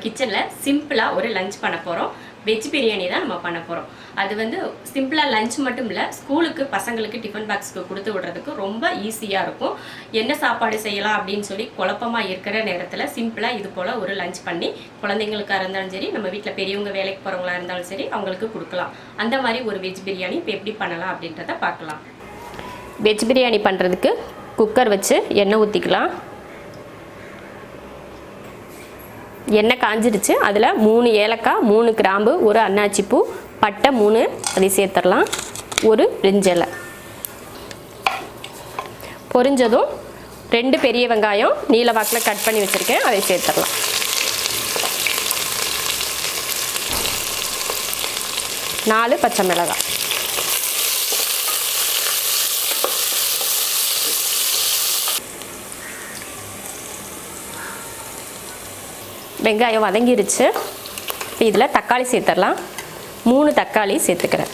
கிச்சனில் சிம்பிளாக ஒரு லஞ்ச் பண்ண போகிறோம். வெஜ் பிரியாணி தான் நம்ம பண்ண போகிறோம். அது வந்து சிம்பிளாக லஞ்ச் மட்டும் இல்லை, ஸ்கூலுக்கு பசங்களுக்கு டிஃபன் பாக்ஸுக்கு கொடுத்து விடுறதுக்கு ரொம்ப ஈஸியாக இருக்கும். என்ன சாப்பாடு செய்யலாம் அப்படின்னு சொல்லி குழப்பமாக இருக்கிற நேரத்தில் சிம்பிளாக இது போல் ஒரு லஞ்ச் பண்ணி குழந்தைங்களுக்காக இருந்தாலும் சரி, நம்ம வீட்டில் பெரியவங்க வேலைக்கு போகிறவங்களா இருந்தாலும் சரி அவங்களுக்கு கொடுக்கலாம். அந்த மாதிரி ஒரு வெஜ் பிரியாணி இப்போ எப்படி பண்ணலாம் அப்படின்றத பார்க்கலாம். வெஜ் பிரியாணி பண்ணுறதுக்கு குக்கர் வச்சு எண்ணெய் ஊற்றிக்கலாம். எண்ணெய் காஞ்சிடுச்சு. அதில் 3 ஏலக்காய், 3 கிராம்பு, 1 அன்னாச்சி பூ, பட்டை 3 அதை சேர்த்துடலாம். ஒரு பிரிஞ்சலை பொரிஞ்சதும் 2 பெரிய வெங்காயம் நீல வாக்கில் கட் பண்ணி வச்சுருக்கேன், அதை சேர்த்துடலாம். நாலு பச்சை மிளகாய், வெங்காயம் வதங்கிருச்சு. இதில் தக்காளி சேர்த்துடலாம். 3 தக்காளி சேர்த்துக்கிறேன்.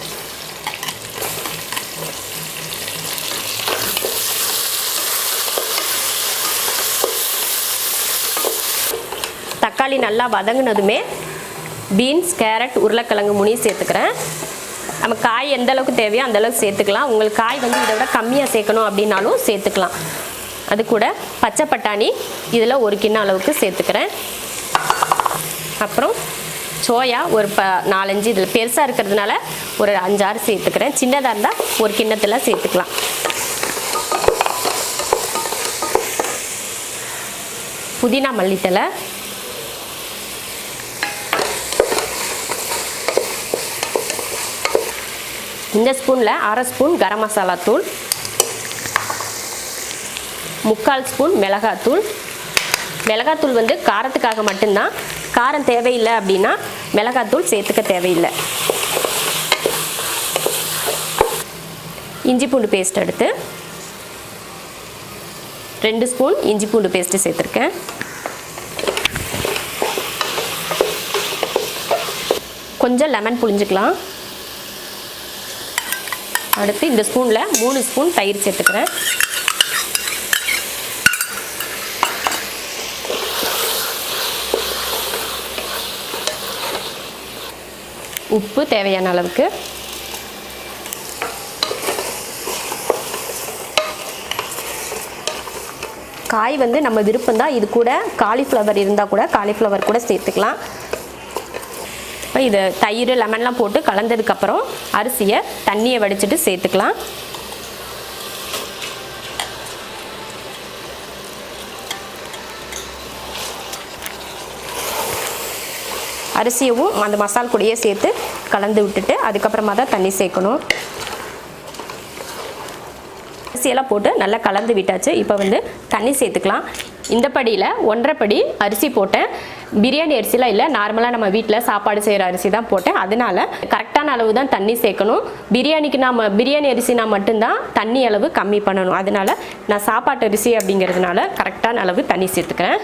தக்காளி நல்லா வதங்கினதுமே பீன்ஸ், கேரட், உருளைக்கிழங்கு முனியும் சேர்த்துக்கிறேன். நம்ம காய் எந்த அளவுக்கு தேவையோ அந்த அளவுக்கு சேர்த்துக்கலாம். உங்களுக்கு காய் வந்து இதை விட கம்மியாக சேர்க்கணும் அப்படின்னாலும் சேர்த்துக்கலாம். அது கூட பச்சை பட்டாணி இதில் 1 கிண்ணம் அளவுக்கு சேர்த்துக்கிறேன். அப்புறம் சோயா ஒரு 4-5, இதில் பெருசாக இருக்கிறதுனால ஒரு 5-6 சேர்த்துக்கிறேன். சின்னதாக இருந்தால் 1 கிண்ணத்தில் சேர்த்துக்கலாம். புதினா மல்லித்தலை, இந்த ஸ்பூனில் 1/2 ஸ்பூன் கரம் மசாலா தூள், 3/4 ஸ்பூன் மிளகாத்தூள். மிளகாத்தூள் வந்து காரத்துக்காக மட்டும்தான், காரம் தேவையில்லை அப்படின்னா மிளகாத்தூள் சேர்த்துக்க தேவையில்லை. இஞ்சி பூண்டு பேஸ்ட் எடுத்து 2 ஸ்பூன் இஞ்சி பூண்டு பேஸ்ட்டு சேர்த்துருக்கேன். கொஞ்சம் லெமன் புழிஞ்சிக்கலாம். அடுத்து இந்த ஸ்பூனில் 3 ஸ்பூன் தயிர் சேர்த்துக்கிறேன். உப்பு தேவையான அளவுக்கு. காய் வந்து நம்ம விருப்பம்தான். இது கூட காலிஃப்ளவர் இருந்தால் கூட காலிஃப்ளவர் கூட சேர்த்துக்கலாம். இப்போ இது தயிர் லெமன்லாம் போட்டு கலந்ததுக்கப்புறம் அரிசியை தண்ணியை வடிச்சிட்டு சேர்த்துக்கலாம். அரிசியவும் அந்த மசால் கூடயே சேர்த்து கலந்து விட்டுட்டு அதுக்கப்புறமா தான் தண்ணி சேர்க்கணும். அரிசியெல்லாம் போட்டு நல்லா கலந்து விட்டாச்சு. இப்போ வந்து தண்ணி சேர்த்துக்கலாம். இந்த படியில் 1.5 படி அரிசி போட்டேன். பிரியாணி அரிசிலாம் இல்லை, நார்மலாக நம்ம வீட்டில் சாப்பாடு செய்கிற அரிசி தான் போட்டேன். அதனால கரெக்டான அளவு தான் தண்ணி சேர்க்கணும். பிரியாணி அரிசினா மட்டும்தான் தண்ணி அளவு கம்மி பண்ணணும். அதனால நான் சாப்பாட்டு அரிசி அப்படிங்கிறதுனால கரெக்டான அளவு தண்ணி சேர்த்துக்கிறேன்.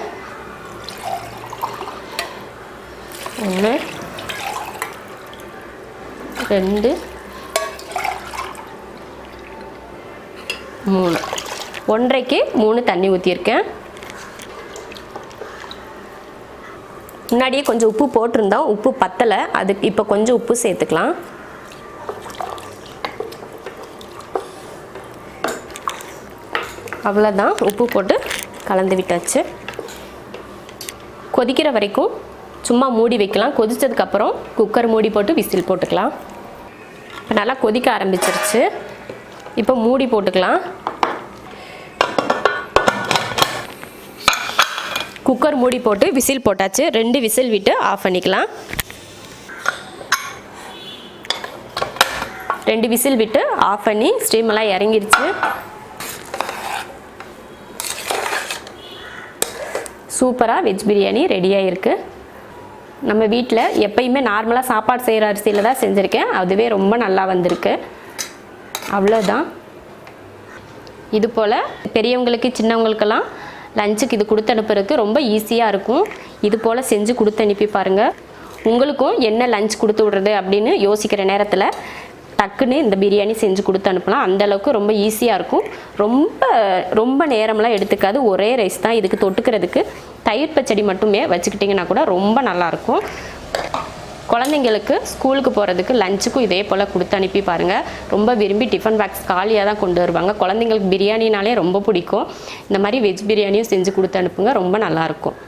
1 2 3 1.5க்கு 3 தண்ணி ஊற்றியிருக்கேன். முன்னாடியே கொஞ்சம் உப்பு போட்டிருந்தோம், உப்பு பத்தலை. அதுக்கு இப்போ கொஞ்சம் உப்பு சேர்த்துக்கலாம். அவ்வளோதான், உப்பு போட்டு கலந்து விட்டாச்சு. கொதிக்கிற வரைக்கும் சும்மா மூடி வைக்கலாம். கொதித்ததுக்கப்புறம் குக்கர் மூடி போட்டு விசில் போட்டுக்கலாம். இப்போ நல்லா கொதிக்க ஆரம்பிச்சிருச்சு. இப்போ மூடி போட்டுக்கலாம். குக்கர் மூடி போட்டு விசில் போட்டாச்சு. 2 விசில் விட்டு ஆஃப் பண்ணிக்கலாம். 2 விசில் விட்டு ஆஃப் பண்ணி ஸ்டீமெல்லாம் இறங்கிடுச்சு. சூப்பராக வெஜ் பிரியாணி ரெடியாக இருக்குது. நம்ம வீட்டில் எப்பயுமே நார்மலாக சாப்பாடு செய்கிற அரிசியில் தான் செஞ்சுருக்கேன். அதுவே ரொம்ப நல்லா வந்திருக்கு. அவ்வளோதான். இது போல் பெரியவங்களுக்கு சின்னவங்களுக்கெல்லாம் லஞ்சுக்கு இது கொடுத்து அனுப்புறதுக்கு ரொம்ப ஈஸியாக இருக்கும். இது போல் செஞ்சு கொடுத்து அனுப்பி பாருங்கள். உங்களுக்கும் என்ன லஞ்ச் கொடுத்து விட்றது அப்படின்னு யோசிக்கிற நேரத்தில் டக்குன்னு இந்த பிரியாணி செஞ்சு கொடுத்து அனுப்பலாம். அந்தளவுக்கு ரொம்ப ஈஸியாக இருக்கும். ரொம்ப நேரம்லாம் எடுத்துக்காது. ஒரே ரைஸ் தான். இதுக்கு தொட்டுக்கிறதுக்கு தயிர் பச்சடி மட்டுமே வச்சுக்கிட்டிங்கன்னா கூட ரொம்ப நல்லாயிருக்கும். குழந்தைங்களுக்கு ஸ்கூலுக்கு போகிறதுக்கு லஞ்சுக்கும் இதே போல் கொடுத்து அனுப்பி பாருங்கள். ரொம்ப விரும்பி டிஃபன் பாக்ஸ் காலியாக தான் கொண்டு வருவாங்க. குழந்தைங்களுக்கு பிரியாணினாலே ரொம்ப பிடிக்கும். இந்த மாதிரி வெஜ் பிரியாணியும் செஞ்சு கொடுத்து அனுப்புங்க. ரொம்ப நல்லாயிருக்கும்.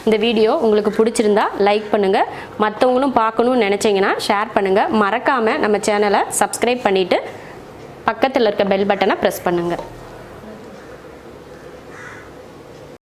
இந்த வீடியோ உங்களுக்கு பிடிச்சிருந்தா லைக் பண்ணுங்கள். மற்றவங்களும் பார்க்கணுன்னு நினச்சிங்கன்னா ஷேர் பண்ணுங்கள். மறக்காமல் நம்ம சேனலை சப்ஸ்கிரைப் பண்ணிவிட்டு பக்கத்தில் இருக்க பெல் பட்டனை ப்ரெஸ் பண்ணுங்கள்.